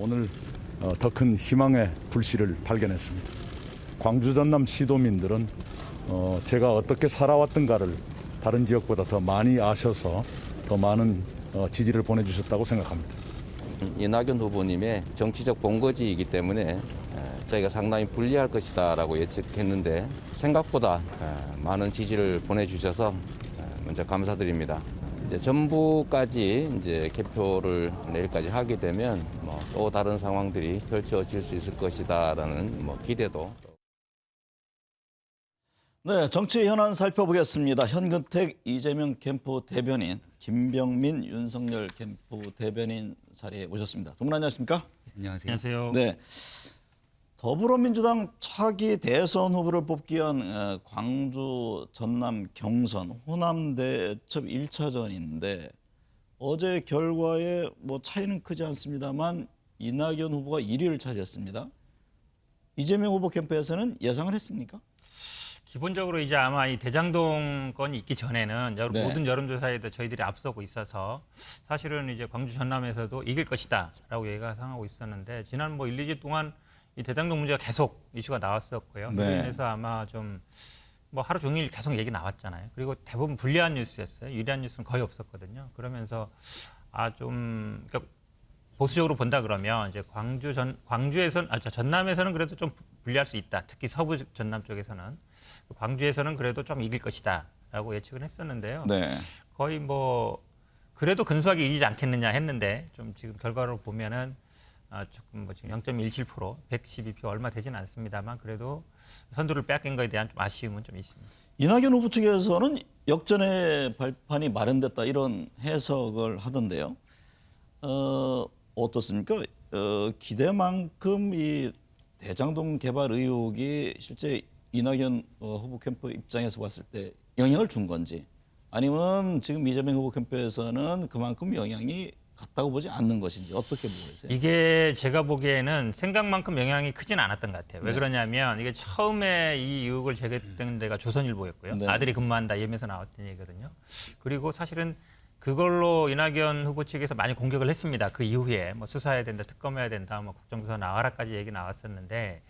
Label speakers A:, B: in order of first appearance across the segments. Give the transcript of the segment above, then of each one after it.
A: 오늘 더 큰 희망의 불씨를 발견했습니다. 광주 전남 시도민들은 제가 어떻게 살아왔던가를 다른 지역보다 더 많이 아셔서 더 많은 지지를 보내주셨다고 생각합니다.
B: 이낙연 후보님의 정치적 본거지이기 때문에 저희가 상당히 불리할 것이다라고 예측했는데 생각보다 많은 지지를 보내주셔서 먼저 감사드립니다. 이제 전부까지 이제 개표를 내일까지 하게 되면 또 다른 상황들이 펼쳐질 수 있을 것이다라는 기대도.
C: 네, 정치 현안 살펴보겠습니다. 현근택 이재명 캠프 대변인, 김병민 윤석열 캠프 대변인 자리에 오셨습니다. 두 분 안녕하십니까?
D: 안녕하세요.
C: 네, 더불어민주당 차기 대선 후보를 뽑기 위한 광주, 전남, 경선, 호남 대첩 1차전인데 어제 결과에 차이는 크지 않습니다만 이낙연 후보가 1위를 차지했습니다. 이재명 후보 캠프에서는 예상을 했습니까?
D: 기본적으로 이제 아마 이 대장동 건이 있기 전에는
C: 네.
D: 모든 여론조사에도 저희들이 앞서고 있어서 사실은 이제 광주 전남에서도 이길 것이다라고 얘기가 상하고 있었는데 지난 1, 2주 동안 이 대장동 문제가 계속 이슈가 나왔었고요.
C: 네.
D: 그로 인해서 아마 좀 하루 종일 계속 얘기 나왔잖아요. 그리고 대부분 불리한 뉴스였어요. 유리한 뉴스는 거의 없었거든요. 그러면서 그러니까 보수적으로 본다 그러면 이제 전남에서는 그래도 좀 불리할 수 있다. 특히 서부 전남 쪽에서는 광주에서는 그래도 좀 이길 것이다라고 예측을 했었는데요.
C: 네.
D: 거의 그래도 근소하게 이기지 않겠느냐 했는데 좀 지금 결과로 보면은 조금 지금 0.17%, 112표 얼마 되지는 않습니다만 그래도 선두를 빼앗긴 것에 대한 좀 아쉬움은 좀 있습니다.
C: 이낙연 후보 측에서는 역전의 발판이 마련됐다 이런 해석을 하던데요. 어떻습니까? 기대만큼 이 대장동 개발 의혹이 실제 이낙연 후보 캠프 입장에서 봤을 때 영향을 준 건지 아니면 지금 이재명 후보 캠프에서는 그만큼 영향이 같다고 보지 않는 것인지 어떻게 보고 계세요?
D: 이게 제가 보기에는 생각만큼 영향이 크진 않았던 것 같아요. 왜
C: 네.
D: 그러냐면 이게 처음에 이 의혹을 제기했던 데가 조선일보였고요.
C: 네.
D: 아들이 근무한다 이러면서 나왔던 얘기거든요. 그리고 사실은 그걸로 이낙연 후보 측에서 많이 공격을 했습니다. 그 이후에 수사해야 된다, 특검해야 된다, 국정조사 나와라까지 얘기 나왔었는데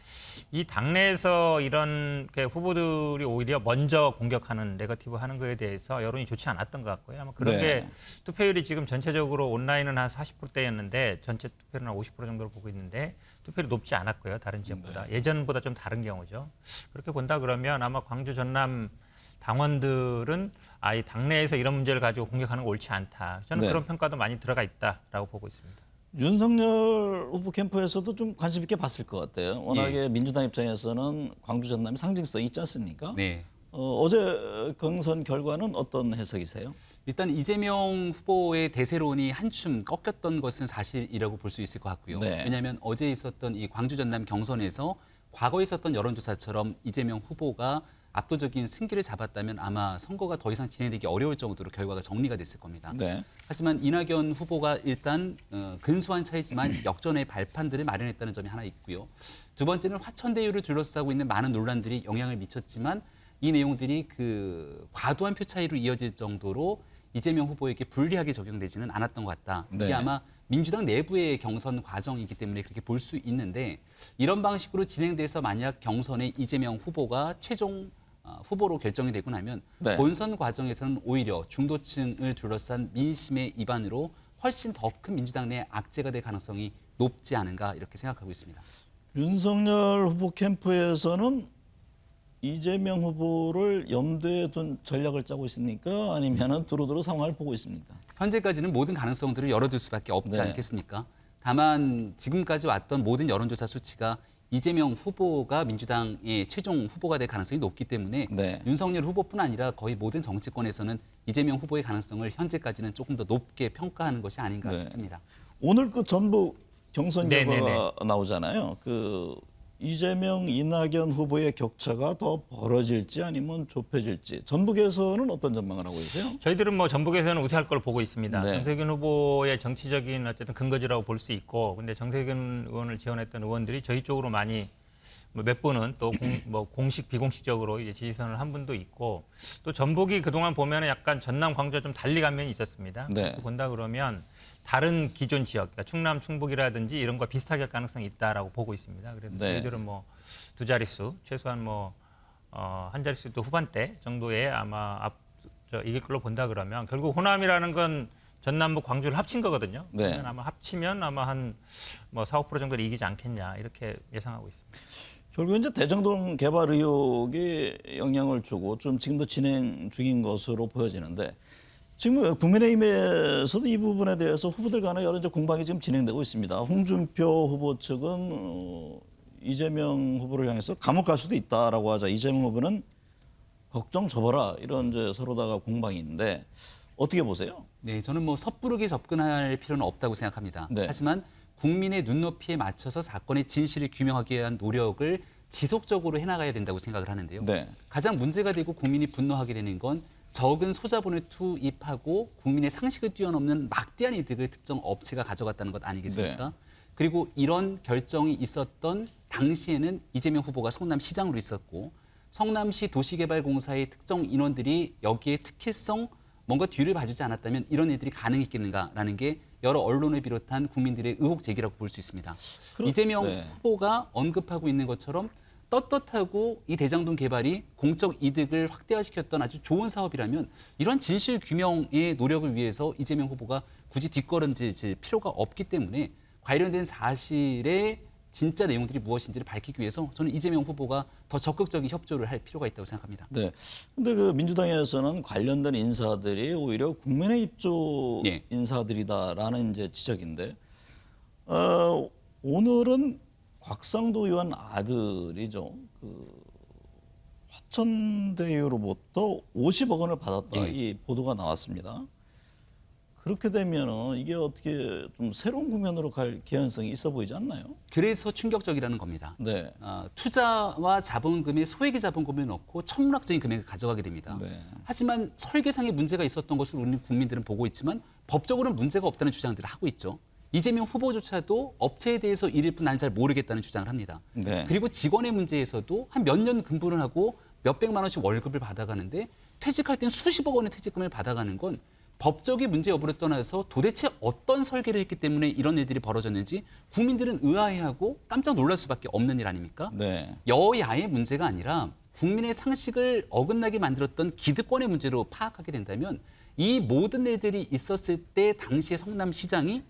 D: 이 당내에서 이런 후보들이 오히려 먼저 공격하는 네거티브 하는 거에 대해서 여론이 좋지 않았던 것 같고요. 아마 그런
C: 네.
D: 게 투표율이 지금 전체적으로 온라인은 한 40%대였는데 전체 투표율은 한 50% 정도로 보고 있는데 투표율이 높지 않았고요. 다른 지역보다. 예전보다 좀 다른 경우죠. 그렇게 본다 그러면 아마 광주, 전남 당원들은 이 당내에서 이런 문제를 가지고 공격하는 거 옳지 않다. 저는
C: 네.
D: 그런 평가도 많이 들어가 있다라고 보고 있습니다.
C: 윤석열 후보 캠프에서도 좀 관심 있게 봤을 것 같아요. 워낙에
E: 예.
C: 민주당 입장에서는 광주 전남이 상징성이 있지 않습니까?
E: 네.
C: 어제 경선 결과는 어떤 해석이세요?
E: 일단 이재명 후보의 대세론이 한춤 꺾였던 것은 사실이라고 볼 수 있을 것 같고요.
C: 네.
E: 왜냐하면 어제 있었던 이 광주 전남 경선에서 과거에 있었던 여론조사처럼 이재명 후보가 압도적인 승기를 잡았다면 아마 선거가 더 이상 진행되기 어려울 정도로 결과가 정리가 됐을 겁니다.
C: 네.
E: 하지만 이낙연 후보가 일단 근소한 차이지만 역전의 발판들을 마련했다는 점이 하나 있고요. 두 번째는 화천대유를 둘러싸고 있는 많은 논란들이 영향을 미쳤지만 이 내용들이 과도한 표 차이로 이어질 정도로 이재명 후보에게 불리하게 적용되지는 않았던 것 같다.
C: 네.
E: 이게 아마 민주당 내부의 경선 과정이기 때문에 그렇게 볼 수 있는데 이런 방식으로 진행돼서 만약 경선에 이재명 후보가 최종 후보로 결정이 되고 나면
C: 네.
E: 본선 과정에서는 오히려 중도층을 둘러싼 민심의 입안으로 훨씬 더 큰 민주당 내 악재가 될 가능성이 높지 않은가 이렇게 생각하고 있습니다.
C: 윤석열 후보 캠프에서는 이재명 후보를 염두에 둔 전략을 짜고 있습니까? 아니면 두루두루 상황을 보고 있습니까?
E: 현재까지는 모든 가능성들을 열어둘 수밖에 없지
C: 네.
E: 않겠습니까? 다만 지금까지 왔던 모든 여론조사 수치가 이재명 후보가 민주당의 최종 후보가 될 가능성이 높기 때문에
C: 네.
E: 윤석열 후보뿐 아니라 거의 모든 정치권에서는 이재명 후보의 가능성을 현재까지는 조금 더 높게 평가하는 것이 아닌가
C: 네.
E: 싶습니다.
C: 오늘 전북 경선
D: 네네네.
C: 결과가 나오잖아요. 이재명, 이낙연 후보의 격차가 더 벌어질지 아니면 좁혀질지 전북에서는 어떤 전망을 하고 계세요?
D: 저희들은 전북에서는 우세할 걸 보고 있습니다.
C: 네.
D: 정세균 후보의 정치적인 어쨌든 근거지라고 볼 수 있고, 근데 정세균 의원을 지원했던 의원들이 저희 쪽으로 많이 몇 분은 또 공식 비공식적으로 이제 지지선을 한 분도 있고 또 전북이 그동안 보면은 약간 전남 광주와 좀 달리 간 면이 있었습니다.
C: 네.
D: 본다 그러면 다른 기존 지역, 그러니까 충남, 충북이라든지 이런 거 비슷하게 할 가능성이 있다라고 보고 있습니다. 그래서
C: 네.
D: 저희들은 뭐 두 자릿수, 최소한 한 자릿수 또 후반대 정도에 아마 이길 걸로 본다 그러면 결국 호남이라는 건 전남북 광주를 합친 거거든요.
C: 네.
D: 그러면 아마 합치면 아마 한 4~5% 정도를 이기지 않겠냐 이렇게 예상하고 있습니다.
C: 결국 이제 대장동 개발 의혹에 영향을 주고 좀 지금도 진행 중인 것으로 보여지는데 지금 국민의힘에서도 이 부분에 대해서 후보들 간의 여러 이제 공방이 지금 진행되고 있습니다. 홍준표 후보 측은 이재명 후보를 향해서 감옥 갈 수도 있다라고 하자 이재명 후보는 걱정 접어라 이런 이제 서로다가 공방이 있는데 어떻게 보세요?
E: 네, 저는 뭐 섣부르게 접근할 필요는 없다고 생각합니다.
C: 네.
E: 하지만 국민의 눈높이에 맞춰서 사건의 진실을 규명하기 위한 노력을 지속적으로 해나가야 된다고 생각을 하는데요.
C: 네.
E: 가장 문제가 되고 국민이 분노하게 되는 건 적은 소자본을 투입하고 국민의 상식을 뛰어넘는 막대한 이득을 특정 업체가 가져갔다는 것 아니겠습니까?
C: 네.
E: 그리고 이런 결정이 있었던 당시에는 이재명 후보가 성남시장으로 있었고 성남시 도시개발공사의 특정 인원들이 여기에 특혜성 뭔가 뒤를 봐주지 않았다면 이런 일들이 가능했겠는가라는 게 여러 언론을 비롯한 국민들의 의혹 제기라고 볼 수 있습니다. 이재명
C: 네.
E: 후보가 언급하고 있는 것처럼 떳떳하고 이 대장동 개발이 공적 이득을 확대화시켰던 아주 좋은 사업이라면 이런 진실 규명의 노력을 위해서 이재명 후보가 굳이 뒷걸음질 필요가 없기 때문에 관련된 사실의 진짜 내용들이 무엇인지를 밝히기 위해서 저는 이재명 후보가 더 적극적인 협조를 할 필요가 있다고 생각합니다.
C: 네. 근데 그 민주당에서는 관련된 인사들이 오히려 국민의힘 쪽
E: 예.
C: 인사들이다라는 이제 지적인데 오늘은 곽상도 의원 아들이죠. 그 화천대유로부터 50억 원을 받았다
E: 예.
C: 이 보도가 나왔습니다. 그렇게 되면은 이게 어떻게 좀 새로운 국면으로 갈 개연성이 있어 보이지 않나요?
E: 그래서 충격적이라는 겁니다.
C: 네.
E: 투자와 자본금에 소액의 자본금을 넣고 천문학적인 금액을 가져가게 됩니다.
C: 네.
E: 하지만 설계상에 문제가 있었던 것을 우리 국민들은 보고 있지만 법적으로는 문제가 없다는 주장들을 하고 있죠. 이재명 후보조차도 업체에 대해서 이를 뿐 난 잘 모르겠다는 주장을 합니다.
C: 네.
E: 그리고 직원의 문제에서도 한 몇 년 근무를 하고 몇백만 원씩 월급을 받아가는데 퇴직할 땐 수십억 원의 퇴직금을 받아가는 건 법적인 문제 여부를 떠나서 도대체 어떤 설계를 했기 때문에 이런 일들이 벌어졌는지 국민들은 의아해하고 깜짝 놀랄 수밖에 없는 일 아닙니까?
C: 네.
E: 여야의 문제가 아니라 국민의 상식을 어긋나게 만들었던 기득권의 문제로 파악하게 된다면 이 모든 일들이 있었을 때 당시의 성남시장이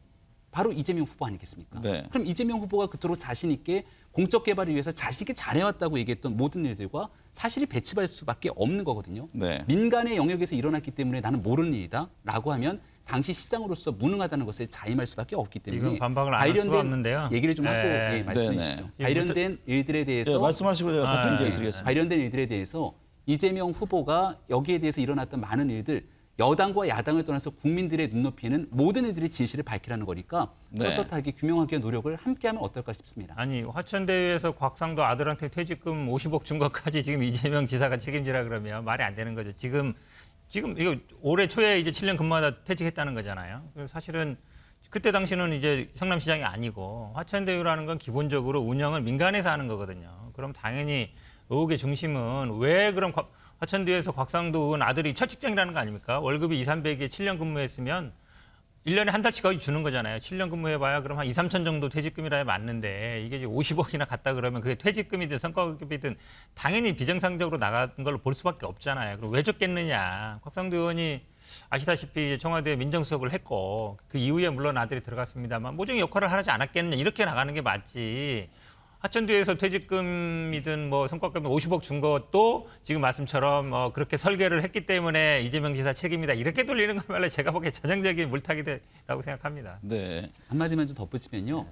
E: 바로 이재명 후보 아니겠습니까?
C: 네.
E: 그럼 이재명 후보가 그토록 자신 있게 공적 개발을 위해서 자신 있게 잘해왔다고 얘기했던 모든 일들과 사실이 배치될 수밖에 없는 거거든요.
C: 네.
E: 민간의 영역에서 일어났기 때문에 나는 모르는 일이다라고 하면 당시 시장으로서 무능하다는 것을 자임할 수밖에 없기 때문에
D: 이건 반박을 안 할 수가 없는데요.
E: 얘기를 좀 하고
D: 네.
E: 말씀해
C: 네,
E: 주시죠.
D: 네.
E: 관련된 일들에 대해서
C: 예, 말씀하시고 제가 답변 기회
D: 네.
C: 드리겠습니다.
E: 관련된 일들에 대해서 이재명 후보가 여기에 대해서 일어났던 많은 일들 여당과 야당을 떠나서 국민들의 눈높이에는 모든 일들의 진실을 밝히라는 거니까
C: 네.
E: 떳떳하게 규명하기 위한 노력을 함께하면 어떨까 싶습니다.
D: 아니 화천대유에서 곽상도 아들한테 퇴직금 50억 준 것까지 지금 이재명 지사가 책임지라 그러면 말이 안 되는 거죠. 지금 이거 올해 초에 이제 7년 근무하다 퇴직했다는 거잖아요. 그래서 사실은 그때 당시는 이제 성남시장이 아니고 화천대유라는 건 기본적으로 운영을 민간에서 하는 거거든요. 그럼 당연히 의혹의 중심은 왜 그럼 화천대유에서 곽상도 의원 아들이 첫 직장이라는 거 아닙니까? 월급이 200~300에 7년 근무했으면 1년에 한 달씩 거의 주는 거잖아요. 7년 근무해봐야 그럼 한 2~3천 정도 퇴직금이라야 맞는데 이게 이제 50억이나 갔다 그러면 그게 퇴직금이든 성과급이든 당연히 비정상적으로 나간 걸로 볼 수밖에 없잖아요. 그럼 왜 줬겠느냐. 곽상도 의원이 아시다시피 청와대 민정수석을 했고 그 이후에 물론 아들이 들어갔습니다만 모종의 역할을 하지 않았겠느냐. 이렇게 나가는 게 맞지. 화천대유에서 퇴직금이든 성과급이 50억 준 것도 지금 말씀처럼 그렇게 설계를 했기 때문에 이재명 지사 책임이다. 이렇게 돌리는 거야말로 제가 보기에 전형적인 물타기라고 생각합니다.
C: 네.
E: 한마디만 좀 덧붙이면요.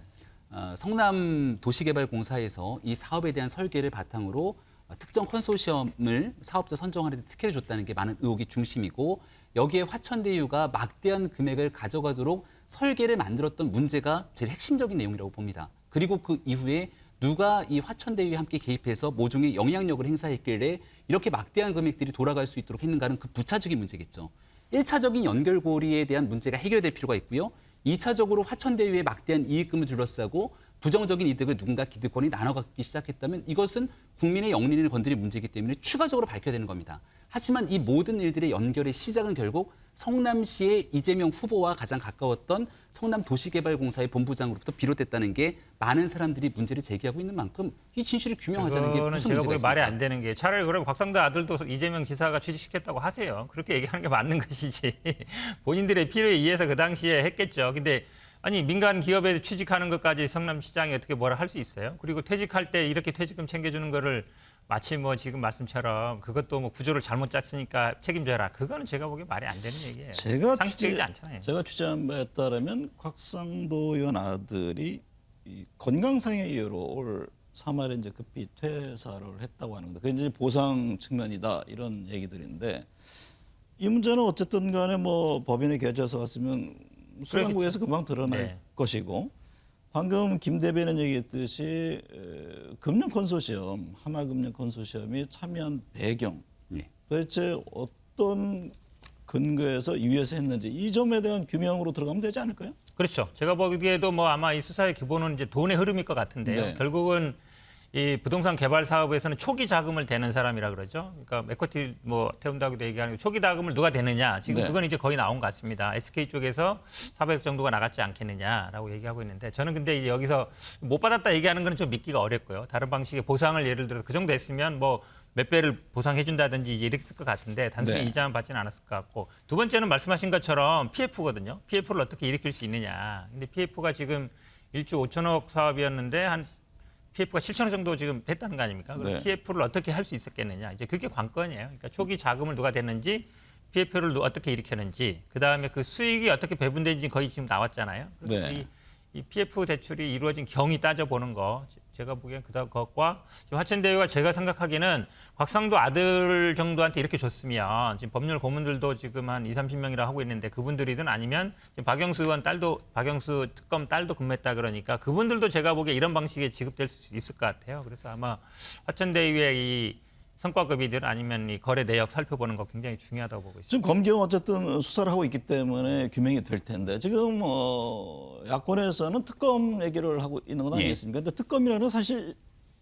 E: 성남 도시개발공사에서 이 사업에 대한 설계를 바탕으로 특정 컨소시엄을 사업자 선정하는 데 특혜를 줬다는 게 많은 의혹의 중심이고 여기에 화천대유가 막대한 금액을 가져가도록 설계를 만들었던 문제가 제일 핵심적인 내용이라고 봅니다. 그리고 그 이후에 누가 이 화천대유에 함께 개입해서 모종의 영향력을 행사했길래 이렇게 막대한 금액들이 돌아갈 수 있도록 했는가는 그 부차적인 문제겠죠. 1차적인 연결고리에 대한 문제가 해결될 필요가 있고요. 2차적으로 화천대유의 막대한 이익금을 둘러싸고 부정적인 이득을 누군가 기득권이 나눠 갖기 시작했다면 이것은 국민의 영린을 건드릴 문제이기 때문에 추가적으로 밝혀야 되는 겁니다. 하지만 이 모든 일들의 연결의 시작은 결국 성남시의 이재명 후보와 가장 가까웠던 성남도시개발공사의 본부장으로부터 비롯됐다는 게 많은 사람들이 문제를 제기하고 있는 만큼 이 진실을 규명하자는 게
D: 그거는
E: 무슨
D: 제가
E: 문제가
D: 보기에
E: 있습니까?
D: 말이 안 되는 게 차라리 그럼 곽상도 아들도 이재명 지사가 취직시켰다고 하세요. 그렇게 얘기하는 게 맞는 것이지. 본인들의 필요에 의해서 그 당시에 했겠죠. 근데 아니 민간 기업에서 취직하는 것까지 성남시장이 어떻게 뭐라 할 수 있어요? 그리고 퇴직할 때 이렇게 퇴직금 챙겨주는 거를 마치 뭐 지금 말씀처럼 그것도 뭐 구조를 잘못 짰으니까 책임져라. 그거는 제가 보기에 말이 안 되는 얘기예요. 상식적이지 않잖아요.
C: 제가 취재한 바에 따르면 곽상도 의원 아들이 이 건강상의 이유로 올 3월에 이제 급히 퇴사를 했다고 하는 건데 그게 이제 보상 측면이다 이런 얘기들인데 이 문제는 어쨌든 간에 뭐 법인에 개조해서 갔으면 수강국에서 금방 드러날
D: 네.
C: 것이고 방금 김 대변인 얘기했듯이 금융 컨소시엄 하나금융 컨소시엄이 참여한 배경
E: 예.
C: 도대체 어떤 근거에서 이유에서 했는지 이 점에 대한 규명으로 들어가면 되지 않을까요?
D: 그렇죠. 제가 보기에도 뭐 아마 이 수사의 기본은 이제 돈의 흐름일 것 같은데요.
C: 네.
D: 결국은 이 부동산 개발 사업에서는 초기 자금을 대는 사람이라 그러죠. 그러니까 에쿼티 뭐 태운다고도 얘기하는 초기 자금을 누가 대느냐. 지금
C: 네.
D: 그건 이제 거의 나온 것 같습니다. SK 쪽에서 400억 정도가 나갔지 않겠느냐라고 얘기하고 있는데 저는 근데 이제 여기서 못 받았다 얘기하는 건 좀 믿기가 어렵고요. 다른 방식의 보상을 예를 들어서 그 정도 했으면 뭐 몇 배를 보상해 준다든지 이제 이랬을 것 같은데 단순히
C: 네.
D: 이자만 받지는 않았을 것 같고 두 번째는 말씀하신 것처럼 PF거든요. PF를 어떻게 일으킬 수 있느냐. 근데 PF가 지금 1조 5천억 사업이었는데 한 PF가 7천억 정도 지금 됐다는 거 아닙니까? 그럼
C: 네.
D: PF를 어떻게 할 수 있었겠느냐. 이제 그게 관건이에요. 그러니까 초기 자금을 누가 댔는지 PF를 어떻게 일으켰는지 그다음에 그 수익이 어떻게 배분되는지 거의 지금 나왔잖아요. 그래서
C: 네.
D: 이 PF 대출이 이루어진 경위 따져보는 거 제가 보기엔 그것과 지금 화천대유가 제가 생각하기에는 곽상도 아들 정도한테 이렇게 줬으면 지금 법률 고문들도 지금 한 20-30명이라 하고 있는데 그분들이든 아니면 지금 박영수 의원 딸도 박영수 특검 딸도 근무했다 그러니까 그분들도 제가 보기에 이런 방식에 지급될 수 있을 것 같아요. 그래서 아마 화천대유의 이 성과급이든 아니면 이 거래 내역 살펴보는 거 굉장히 중요하다고 보고 있습니다.
C: 지금 검경은 어쨌든 수사를 하고 있기 때문에 규명이 될 텐데 지금 야권에서는 특검 얘기를 하고 있는 건
E: 예.
C: 아니겠습니까? 근데 특검이라는 사실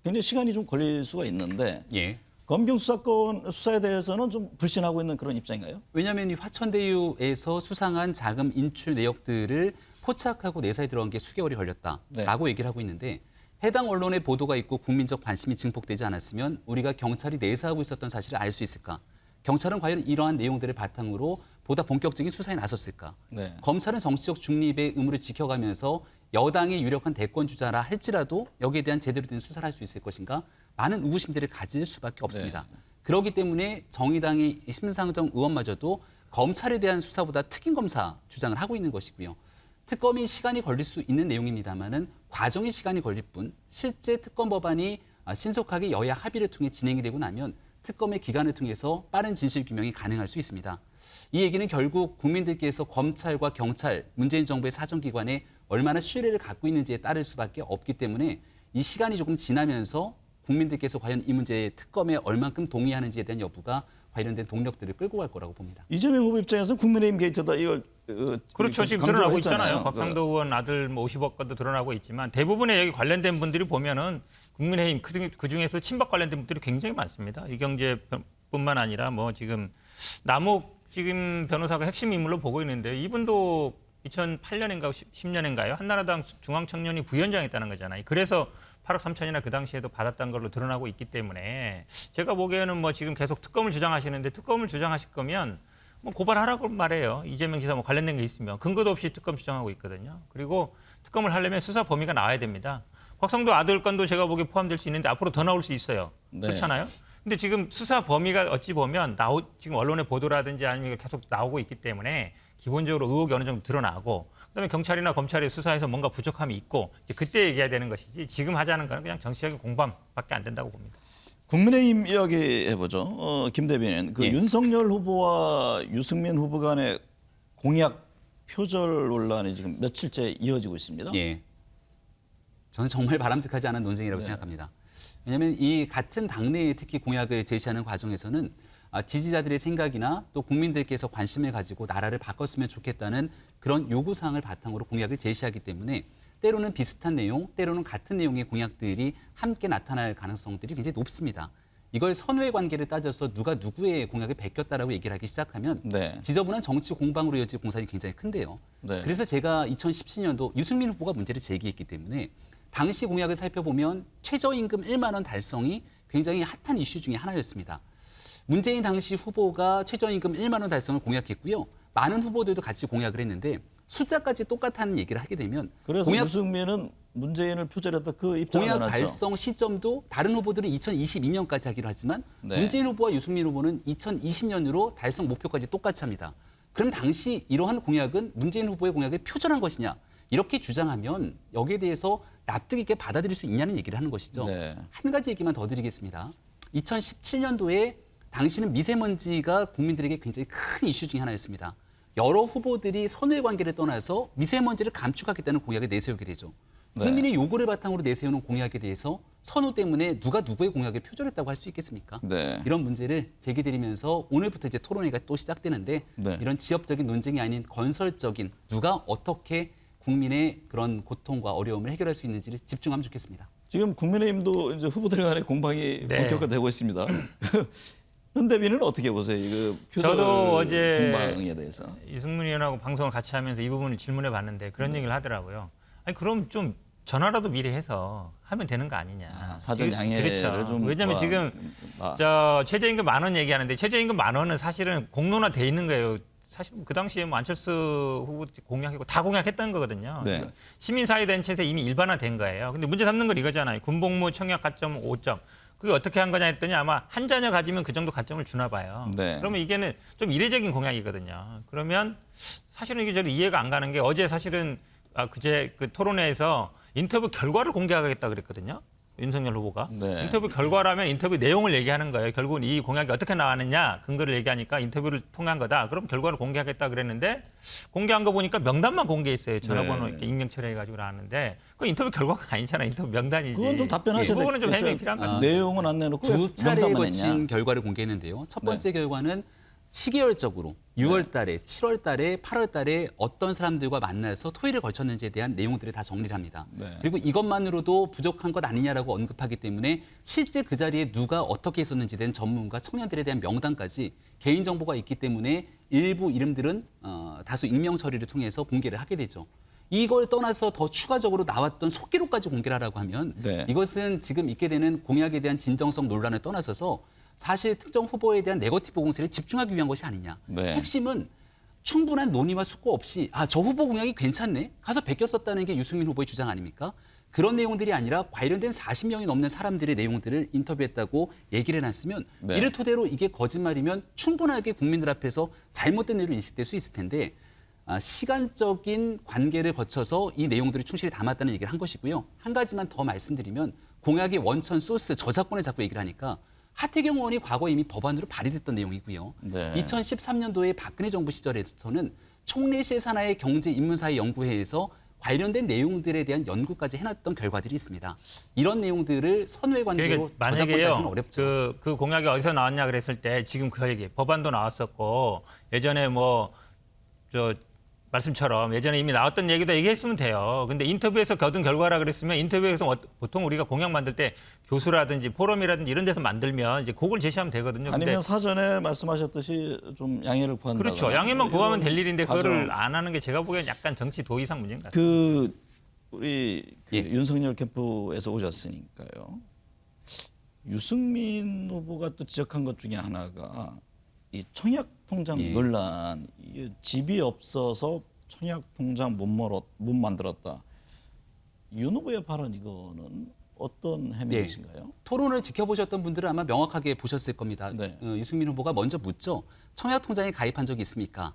C: 굉장히 시간이 좀 걸릴 수가 있는데
E: 예.
C: 검경 수사에 대해서는 좀 불신하고 있는 그런 입장인가요?
E: 왜냐하면 이 화천대유에서 수상한 자금 인출 내역들을 포착하고 내사에 들어간 게 수개월이 걸렸다라고
C: 네.
E: 얘기를 하고 있는데 해당 언론의 보도가 있고 국민적 관심이 증폭되지 않았으면 우리가 경찰이 내사하고 있었던 사실을 알 수 있을까? 경찰은 과연 이러한 내용들을 바탕으로 보다 본격적인 수사에 나섰을까?
C: 네.
E: 검찰은 정치적 중립의 의무를 지켜가면서 여당의 유력한 대권 주자라 할지라도 여기에 대한 제대로 된 수사를 할 수 있을 것인가? 많은 의구심들을 가질 수밖에 없습니다. 그렇기 때문에 정의당의 심상정 의원마저도 검찰에 대한 수사보다 특임검사 주장을 하고 있는 것이고요. 특검이 시간이 걸릴 수 있는 내용입니다만은 과정의 시간이 걸릴 뿐 실제 특검 법안이 신속하게 여야 합의를 통해 진행이 되고 나면 특검의 기간을 통해서 빠른 진실 규명이 가능할 수 있습니다. 이 얘기는 결국 국민들께서 검찰과 경찰, 문재인 정부의 사정기관에 얼마나 신뢰를 갖고 있는지에 따를 수밖에 없기 때문에 이 시간이 조금 지나면서 국민들께서 과연 이 문제에 특검에 얼만큼 동의하는지에 대한 여부가 관련된 동력들을 끌고 갈 거라고 봅니다.
C: 이재명 후보 입장에서 국민의힘 게이트다 이걸
D: 그렇죠. 지금
C: 강조를
D: 드러나고
C: 했잖아요.
D: 있잖아요. 곽상도 의원 아들 뭐 50억 건도 드러나고 있지만 대부분의 여기 관련된 분들이 보면은 국민의힘 그중에서 친박 관련된 분들이 굉장히 많습니다. 이경재뿐만 아니라 뭐 지금 남욱 지금 변호사가 핵심 인물로 보고 있는데 이분도 2008년인가 10년인가요? 한나라당 중앙청년이 부위원장했다는 거잖아요. 그래서 8억 3천이나 그 당시에도 받았다는 걸로 드러나고 있기 때문에 제가 보기에는 뭐 지금 계속 특검을 주장하시는데 특검을 주장하실 거면 뭐 고발하라고 말해요. 이재명 지사 뭐 관련된 게 있으면 근거도 없이 특검 주장하고 있거든요. 그리고 특검을 하려면 수사 범위가 나와야 됩니다. 곽상도 아들 건도 제가 보기에 포함될 수 있는데 앞으로 더 나올 수 있어요.
C: 네.
D: 그렇잖아요. 근데 지금 수사 범위가 어찌 보면 지금 언론의 보도라든지 아니면 계속 나오고 있기 때문에 기본적으로 의혹이 어느 정도 드러나고 그다음에 경찰이나 검찰이 수사에서 뭔가 부족함이 있고 이제 그때 얘기해야 되는 것이지 지금 하자는 건 그냥 정치적인 공방밖에 안 된다고 봅니다.
C: 국민의힘 이야기 해보죠. 김 대변인, 그
E: 예.
C: 윤석열 후보와 유승민 후보 간의 공약 표절 논란이 지금 며칠째 이어지고 있습니다.
E: 예. 저는 정말 바람직하지 않은 논쟁이라고 생각합니다. 왜냐하면 이 같은 당내에 특히 공약을 제시하는 과정에서는 지지자들의 생각이나 또 국민들께서 관심을 가지고 나라를 바꿨으면 좋겠다는 그런 요구사항을 바탕으로 공약을 제시하기 때문에 때로는 비슷한 내용, 때로는 같은 내용의 공약들이 함께 나타날 가능성들이 굉장히 높습니다. 이걸 선후의 관계를 따져서 누가 누구의 공약을 베꼈다라고 얘기를 하기 시작하면
C: 네.
E: 지저분한 정치 공방으로 이어질 공산이 굉장히 큰데요.
C: 네.
E: 그래서 제가 2017년도 유승민 후보가 문제를 제기했기 때문에 당시 공약을 살펴보면 최저임금 1만 원 달성이 굉장히 핫한 이슈 중에 하나였습니다. 문재인 당시 후보가 최저임금 1만 원 달성을 공약했고요. 많은 후보들도 같이 공약을 했는데 숫자까지 똑같다는 얘기를 하게 되면
C: 그래서
E: 공약,
C: 유승민은 문재인을 표절했다 그 입장을
E: 공약
C: 내놨죠.
E: 달성 시점도 다른 후보들은 2022년까지 하기로 하지만
C: 네.
E: 문재인 후보와 유승민 후보는 2020년으로 달성 목표까지 똑같이 합니다. 그럼 당시 이러한 공약은 문재인 후보의 공약에 표절한 것이냐? 이렇게 주장하면 여기에 대해서 납득 있게 받아들일 수 있냐는 얘기를 하는 것이죠.
C: 네.
E: 한 가지 얘기만 더 드리겠습니다. 2017년도에 당시는 미세먼지가 국민들에게 굉장히 큰 이슈 중에 하나였습니다. 여러 후보들이 선후의 관계를 떠나서 미세먼지를 감축하겠다는 공약을 내세우게 되죠.
C: 네.
E: 국민의 요구를 바탕으로 내세우는 공약에 대해서 선후 때문에 누가 누구의 공약을 표절했다고 할 수 있겠습니까?
C: 네.
E: 이런 문제를 제기드리면서 오늘부터 이제 토론회가 또 시작되는데
C: 네.
E: 이런 지역적인 논쟁이 아닌 건설적인 누가 어떻게 국민의 그런 고통과 어려움을 해결할 수 있는지를 집중하면 좋겠습니다.
C: 지금 국민의힘도 이제 후보들 간의 공방이
D: 네.
C: 본격화되고 있습니다. 현대비는 어떻게 보세요? 이거 표절
D: 저도 어제
C: 공방에 대해서.
D: 이승문 의원하고 방송을 같이 하면서 이 부분을 질문해 봤는데 그런 얘기를 하더라고요. 아니 그럼 좀 전화라도 미리 해서 하면 되는 거 아니냐.
C: 사전 양해를
D: 그렇죠.
C: 좀
D: 왜냐하면
C: 뭐,
D: 지금 저 최저임금 10,000원 얘기하는데 최저임금 10,000원은 사실은 공론화돼 있는 거예요. 사실 그 당시에 뭐 안철수 후보 공약이고 다 공약했던 거거든요.
C: 네.
D: 시민사회단체에서 이미 일반화된 거예요. 근데 문제 삼는 건 이거잖아요. 군복무 청약 가점 5점. 그게 어떻게 한 거냐 했더니 아마 한 자녀 가지면 그 정도 가점을 주나 봐요.
C: 네.
D: 그러면 이게는 좀 이례적인 공약이거든요. 그러면 사실은 이게 저는 이해가 안 가는 게 어제 사실은 그제 그 토론회에서 인터뷰 결과를 공개하겠다 그랬거든요. 윤석열 후보가.
C: 네.
D: 인터뷰 결과라면 인터뷰 내용을 얘기하는 거예요. 결국은 이 공약이 어떻게 나왔느냐 근거를 얘기하니까 인터뷰를 통한 거다. 그럼 결과를 공개하겠다 그랬는데 공개한 거 보니까 명단만 공개했어요. 전화번호
C: 네.
D: 이렇게 익명 처리해가지고 나왔는데 그 인터뷰 결과가 아니잖아. 인터뷰 명단이지.
C: 그건 좀 답변하셔야
D: 그 부분은 좀
C: 되겠어요.
D: 해명이 필요한 것 같습니다.
C: 내용은 안 내놓고
E: 두 차례에
C: 명단만
E: 거친
C: 했냐?
E: 결과를 공개했는데요. 첫 번째
C: 네.
E: 결과는 시계열적으로 6월 달에, 7월 달에, 8월 달에 어떤 사람들과 만나서 토의를 거쳤는지에 대한 내용들을 다 정리를 합니다.
C: 네.
E: 그리고 이것만으로도 부족한 것 아니냐라고 언급하기 때문에 실제 그 자리에 누가 어떻게 있었는지에 대한 전문가, 청년들에 대한 명단까지 개인정보가 있기 때문에 일부 이름들은 다소 익명 처리를 통해서 공개를 하게 되죠. 이걸 떠나서 더 추가적으로 나왔던 속기록까지 공개를 하라고 하면
C: 네.
E: 이것은 지금 있게 되는 공약에 대한 진정성 논란을 떠나서서 사실 특정 후보에 대한 네거티브 공세를 집중하기 위한 것이 아니냐.
C: 네.
E: 핵심은 충분한 논의와 숙고 없이 저 후보 공약이 괜찮네. 가서 베꼈었다는 게 유승민 후보의 주장 아닙니까? 그런 내용들이 아니라 관련된 40명이 넘는 사람들의 내용들을 인터뷰했다고 얘기를 해놨으면
C: 네.
E: 이를 토대로 이게 거짓말이면 충분하게 국민들 앞에서 잘못된 내용으로 인식될 수 있을 텐데 시간적인 관계를 거쳐서 이 내용들을 충실히 담았다는 얘기를 한 것이고요. 한 가지만 더 말씀드리면 공약의 원천 소스 저작권을 자꾸 얘기를 하니까 하태경 의원이 과거에 이미 법안으로 발의됐던 내용이고요.
C: 네.
E: 2013년도에 박근혜 정부 시절에서는 총리실 산하의 경제인문사회 연구회에서 관련된 내용들에 대한 연구까지 해놨던 결과들이 있습니다. 이런 내용들을 선후의 관계로
D: 그러니까
E: 저작권 따지면
D: 만약에요.
E: 어렵죠.
D: 그 공약이 어디서 나왔냐 그랬을 때 지금 그 얘기 법안도 나왔었고 예전에 말씀처럼 예전에 이미 나왔던 얘기도 얘기했으면 돼요. 근데 인터뷰에서 거둔 결과라 그랬으면 인터뷰에서 보통 우리가 공약 만들 때 교수라든지 포럼이라든지 이런 데서 만들면 이제 그걸 제시하면 되거든요. 근데
C: 아니면 사전에 말씀하셨듯이 좀 양해를 구한다.
D: 그렇죠. 양해만 구하면 될 일인데 그거를 안 하는 게 제가 보기엔 약간 정치 도의상 문제인 것 같아요.
C: 우리
E: 예.
C: 윤석열 캠프에서 오셨으니까요. 유승민 후보가 또 지적한 것 중에 하나가 이 청약 통장
E: 예.
C: 논란, 이게 집이 없어서 청약 통장 못 만들었다. 윤 후보의 발언 이거는 어떤 해명이신가요?
E: 토론을 지켜보셨던 분들은 아마 명확하게 보셨을 겁니다.
C: 네.
E: 유승민 후보가 먼저 묻죠. 청약통장에 가입한 적이 있습니까?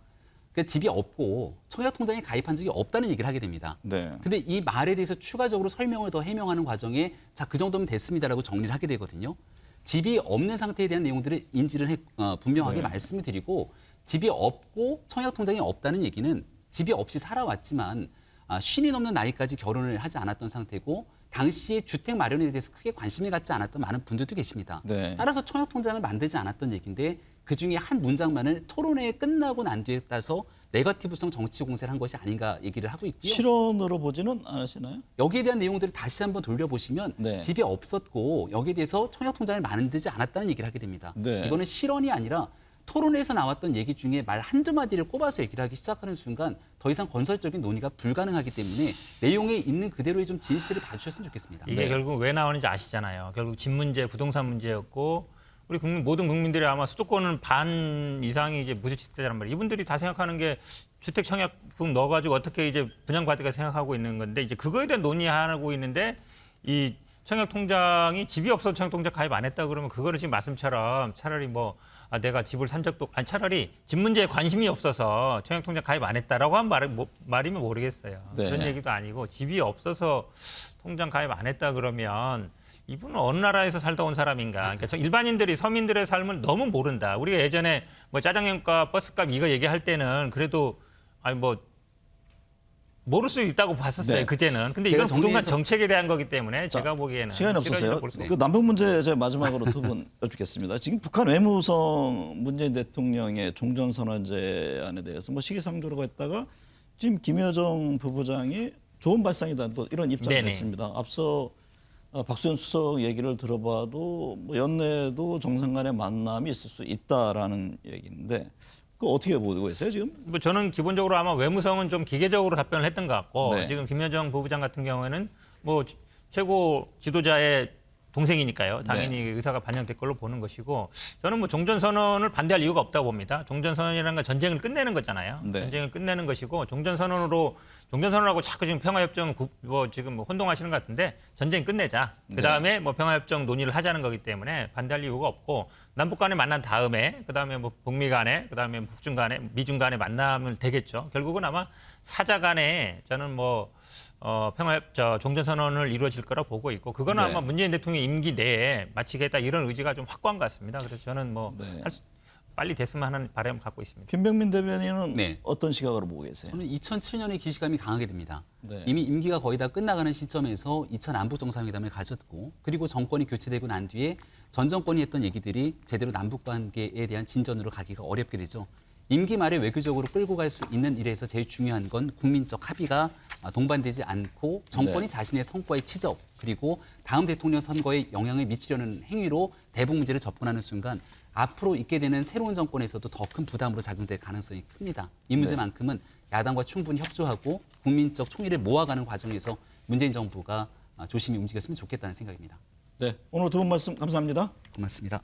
E: 그러니까 집이 없고 청약통장에 가입한 적이 없다는 얘기를 하게 됩니다.
C: 네.
E: 근데 이 말에 대해서 추가적으로 설명을 더 해명하는 과정에 그 정도면 됐습니다라고 정리를 하게 되거든요. 집이 없는 상태에 대한 내용들을 인지를 분명하게
C: 네.
E: 말씀을 드리고 집이 없고 청약통장이 없다는 얘기는 집이 없이 살아왔지만 50이 넘는 나이까지 결혼을 하지 않았던 상태고 당시에 주택 마련에 대해서 크게 관심을 갖지 않았던 많은 분들도 계십니다.
C: 네.
E: 따라서 청약통장을 만들지 않았던 얘기인데 그중에 한 문장만을 토론회 끝나고 난 뒤에 따서 네거티브성 정치 공세를 한 것이 아닌가 얘기를 하고 있고요.
C: 실언으로 보지는 않으시나요?
E: 여기에 대한 내용들을 다시 한번 돌려보시면
C: 네.
E: 집이 없었고 여기에 대해서 청약통장을 만들지 않았다는 얘기를 하게 됩니다.
C: 네.
E: 이거는 실언이 아니라 토론회에서 나왔던 얘기 중에 말 한두 마디를 꼽아서 얘기를 하기 시작하는 순간 더 이상 건설적인 논의가 불가능하기 때문에 내용에 있는 그대로의 좀 진실을 봐주셨으면 좋겠습니다.
D: 이게
C: 네.
D: 결국 왜 나오는지 아시잖아요. 결국 집 문제, 부동산 문제였고 우리 모든 국민들이 아마 수도권은 반 이상이 이제 무주택자란 말이에요. 이분들이 다 생각하는 게 주택 청약금 넣어가지고 어떻게 이제 분양받을까 생각하고 있는 건데 이제 그거에 대한 논의하고 있는데 이 청약통장이 집이 없어서 청약통장 가입 안 했다 그러면 그거는 지금 말씀처럼 차라리 뭐 내가 집을 산 적도 아니 차라리 집 문제에 관심이 없어서 청약통장 가입 안 했다라고 한 말이면 모르겠어요.
C: 네.
D: 그런 얘기도 아니고 집이 없어서 통장 가입 안 했다 그러면 이분은 어느 나라에서 살다 온 사람인가? 그러니까 저 일반인들이 서민들의 삶을 너무 모른다. 우리가 예전에 뭐 짜장면값, 버스값 이거 얘기할 때는 그래도 아니 뭐 모를 수 있다고 봤었어요.
C: 네.
D: 그때는. 근데
E: 제가
D: 이건 부동산
E: 정리해서-
D: 정치에 대한 거기 때문에 제가 보기에는
C: 시간이 없었어요.
D: 실언이라고 볼수
C: 그 남북 문제 제가 마지막으로 두 분 여쭙겠습니다. 지금 북한 외무성 문재인 대통령의 종전선언제안에 대해서 뭐 시기상조라고 했다가 지금 김여정 부부장이 좋은 발상이다 또 이런 입장을
D: 네네.
C: 냈습니다. 앞서 박수현 수석 얘기를 들어봐도 뭐 연내도 정상 간의 만남이 있을 수 있다라는 얘기인데 그 어떻게 보고 계세요 지금?
D: 뭐 저는 기본적으로 아마 외무성은 좀 기계적으로 답변을 했던 것 같고
C: 네.
D: 지금 김여정 부부장 같은 경우에는 뭐 최고 지도자의 동생이니까요. 당연히 의사가 반영될 걸로 보는 것이고 저는 뭐 종전선언을 반대할 이유가 없다고 봅니다. 종전선언이라는 건 전쟁을 끝내는 거잖아요.
C: 네.
D: 전쟁을 끝내는 것이고 종전선언하고 자꾸 지금 평화협정 뭐 지금 뭐 혼동하시는 것 같은데 전쟁 끝내자. 그다음에 뭐 평화협정 논의를 하자는 거기 때문에 반대할 이유가 없고 남북 간에 만난 다음에 그다음에 뭐 북미 간에 그다음에 북중 간에 미중 간에 만남을 되겠죠. 결국은 아마 사자 간에 저는 뭐 종전선언을 이루어질 거라 보고 있고 그거는
C: 네.
D: 아마 문재인 대통령 임기 내에 마치겠다 이런 의지가 좀 확고한 것 같습니다. 그래서 저는 뭐
C: 네.
D: 빨리 됐으면 하는 바람을 갖고 있습니다.
C: 김병민 대변인은
E: 네.
C: 어떤 시각으로 보고 계세요?
E: 저는 2007년에 기시감이 강하게 됩니다.
C: 네.
E: 이미 임기가 거의 다 끝나가는 시점에서 2차 남북 정상회담을 가졌고 그리고 정권이 교체되고 난 뒤에 전 정권이 했던 얘기들이 제대로 남북 관계에 대한 진전으로 가기가 어렵게 되죠. 임기 말에 외교적으로 끌고 갈 수 있는 일에서 제일 중요한 건 국민적 합의가 동반되지 않고 정권이
C: 네.
E: 자신의 성과의 치적 그리고 다음 대통령 선거에 영향을 미치려는 행위로 대북 문제를 접근하는 순간 앞으로 있게 되는 새로운 정권에서도 더 큰 부담으로 작용될 가능성이 큽니다. 이 문제만큼은 야당과 충분히 협조하고 국민적 총의를 모아가는 과정에서 문재인 정부가 조심히 움직였으면 좋겠다는 생각입니다.
C: 네, 오늘 두 분 말씀 감사합니다.
E: 고맙습니다.